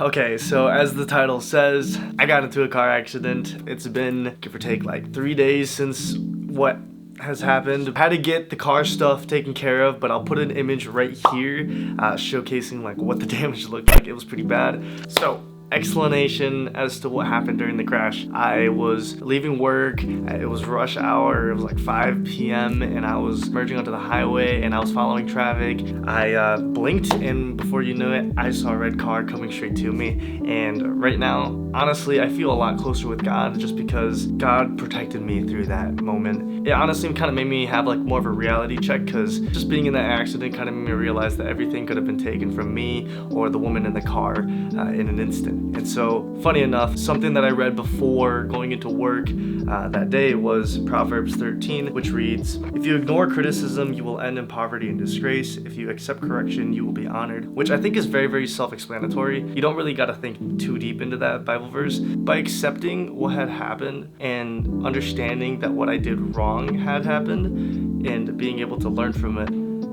Okay, so as the title says, I got into a car accident. It's been, give or take, like 3 days since what has happened. I had to get the car stuff taken care of, but I'll put an image right here showcasing like what the damage looked like. It was pretty bad. So, explanation as to what happened during the crash. I was leaving work, it was rush hour, it was like 5 p.m. and I was merging onto the highway and I was following traffic. I blinked and before you knew it, I saw a red car coming straight to me. And right now, honestly, I feel a lot closer with God just because God protected me through that moment. It honestly kind of made me have like more of a reality check because just being in that accident kind of made me realize that everything could have been taken from me or the woman in the car in an instant. And so, funny enough, something that I read before going into work that day was Proverbs 13, which reads, "If you ignore criticism, you will end in poverty and disgrace. If you accept correction, you will be honored," which I think is very, very self-explanatory. You don't really got to think too deep into that Bible verse. By accepting what had happened and understanding that what I did wrong had happened and being able to learn from it,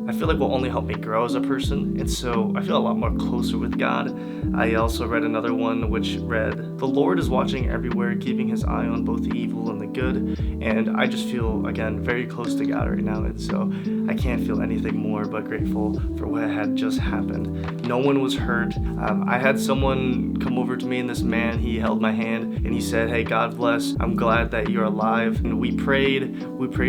I feel like will only help me grow as a person, and so I feel a lot more closer with God. I also read another one which read, "The Lord is watching everywhere, keeping his eye on both the evil and the good," and I just feel, again, very close to God right now, and so I can't feel anything more but grateful for what had just happened. No one was hurt. I had someone come over to me, and this man, he held my hand, and he said, "Hey, God bless, I'm glad that you're alive." And we prayed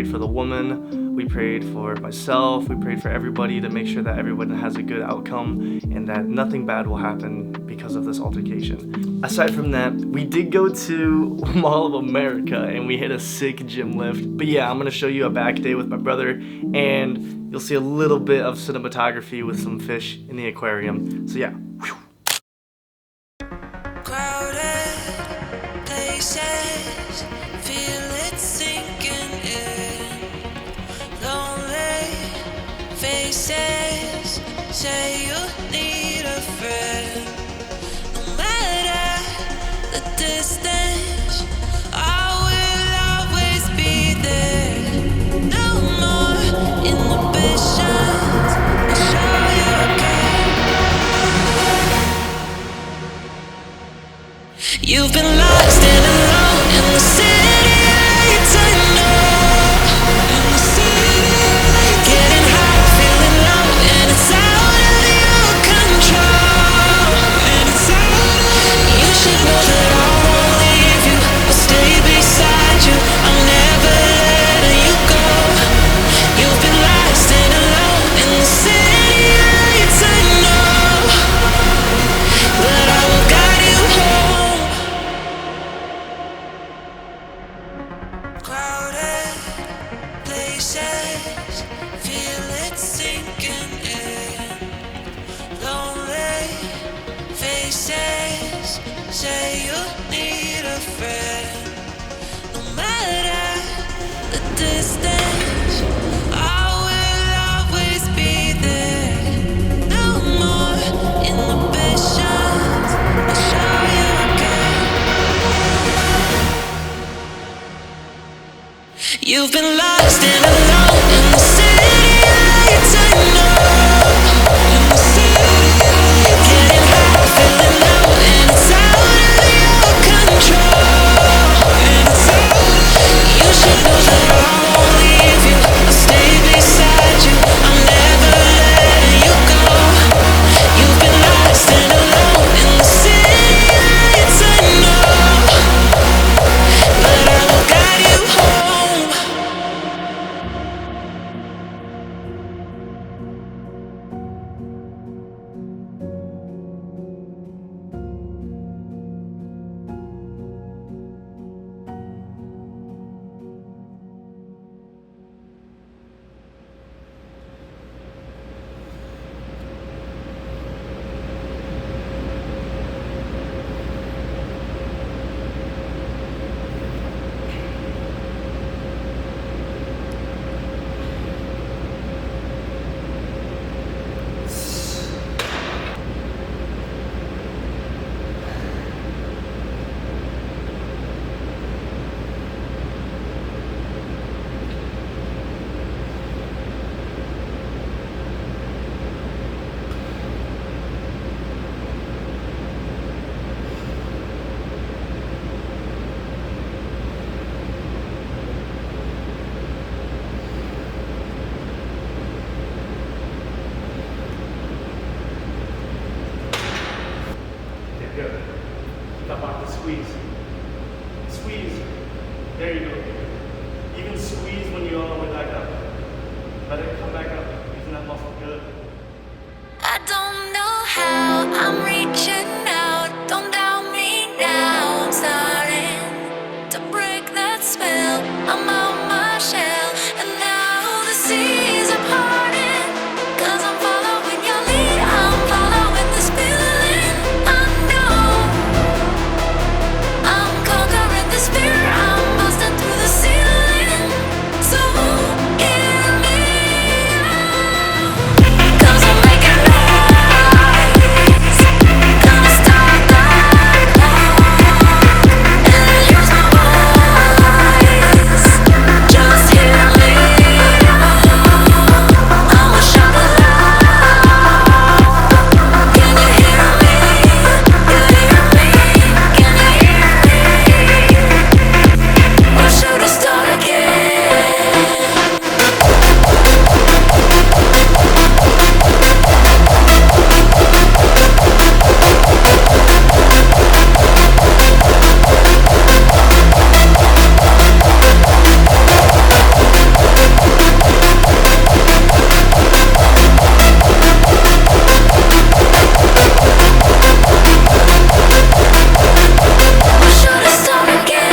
for the woman, we prayed for myself, we prayed for everybody to make sure that everyone has a good outcome and that nothing bad will happen because of this altercation. Aside from that, we did go to Mall of America and we hit a sick gym lift. But yeah, I'm gonna show you a back day with my brother and you'll see a little bit of cinematography with some fish in the aquarium. So yeah. Crowded places, feel it sinking in. Lonely faces, say you need a friend. No matter the distance, I will always be there. No more inhibitions, I'll show you again. You've been lost and alone in the city lights, I know. In the city lights, getting high, feeling low, and it's out of your control. And it's out of you should know that I won't leave you. I'll stay beside you. I'm never letting you go. You've been lost and alone in the city lights, I know. But I will guide you home. Crowded places, feel it sinking in. Lonely faces, say you need a friend. No matter the distance, I will always be there. No more inhibitions, I'll show you again. You've been lost and alone in the city lights, I know. In the city lights, getting high, feeling low, and it's out of your control. And it's out of you should know that I won't leave you. I'll stay beside you. I'm never letting you go. You've been lost and alone in the city lights, I know. But I will guide you home. squeeze. Squeeze. There you go. Even squeeze when you're on the way back up. Let it come back up. Using that muscle. Good. I don't know how I'm reaching out. Don't doubt me now. I'm starting to break that spell. I'm out my shell, and now the seas are parting. 'Cause I'm following your lead. I'm following this feeling. I know I'm conquering this fear. I'm busting through the ceiling. So hear me out. 'Cause I'm making noise. Gonna start the clock and use my voice. Just hear me out. I'ma shout aloud. Can you hear me? You hear me? Can you hear me? Or should I start again? Or should I start again?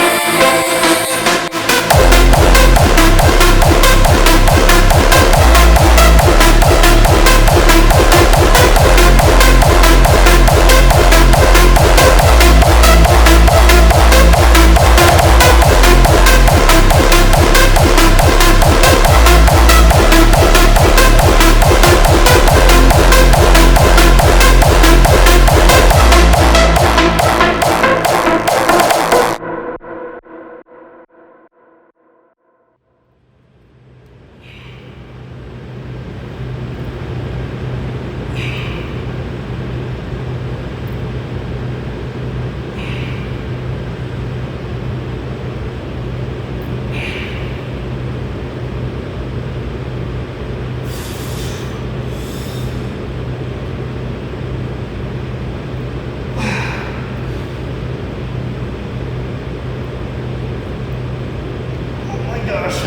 Oh my gosh.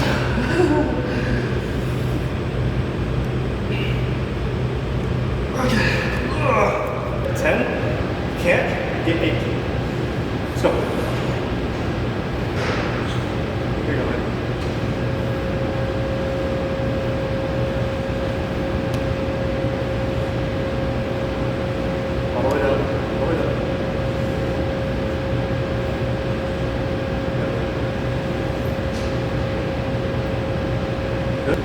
Okay. 10. Can't. Get 8. Let's go. Here you go, man. All the way down. All the way down. Good.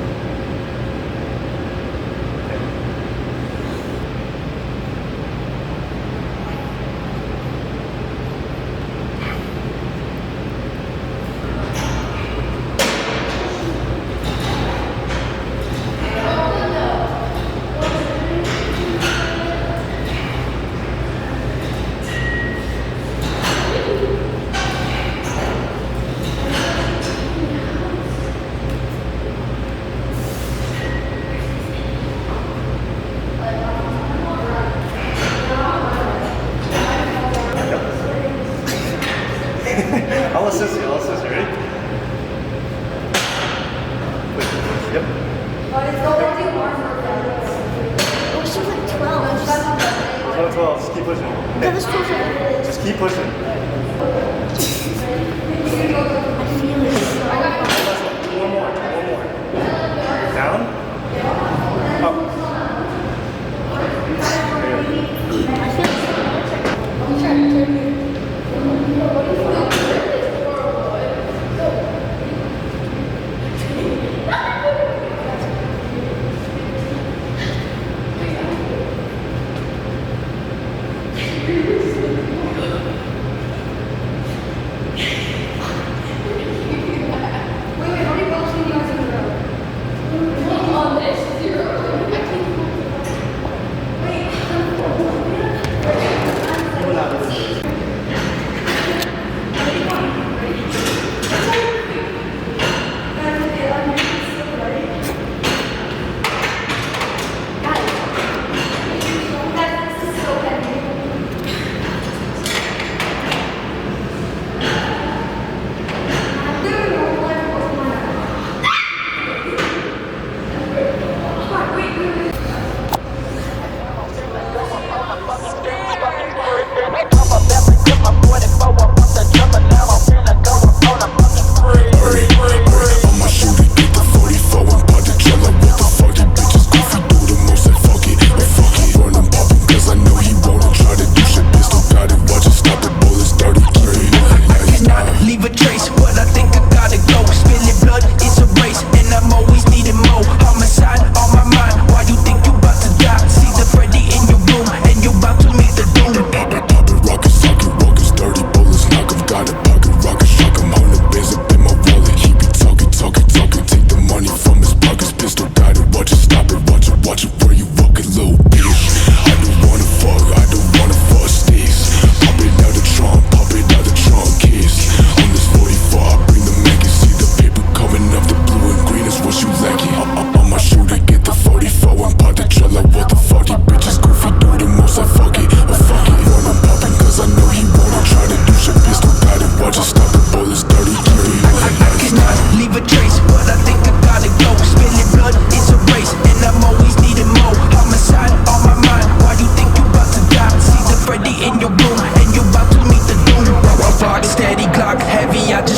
I'll assist you. I'll assist you. Ready? Wait. Yep. Oh, she was like 12. 12. Just keep pushing. That was 12. Just keep pushing. I feel it. One more. One more. Down. Up. There you go. I feel it.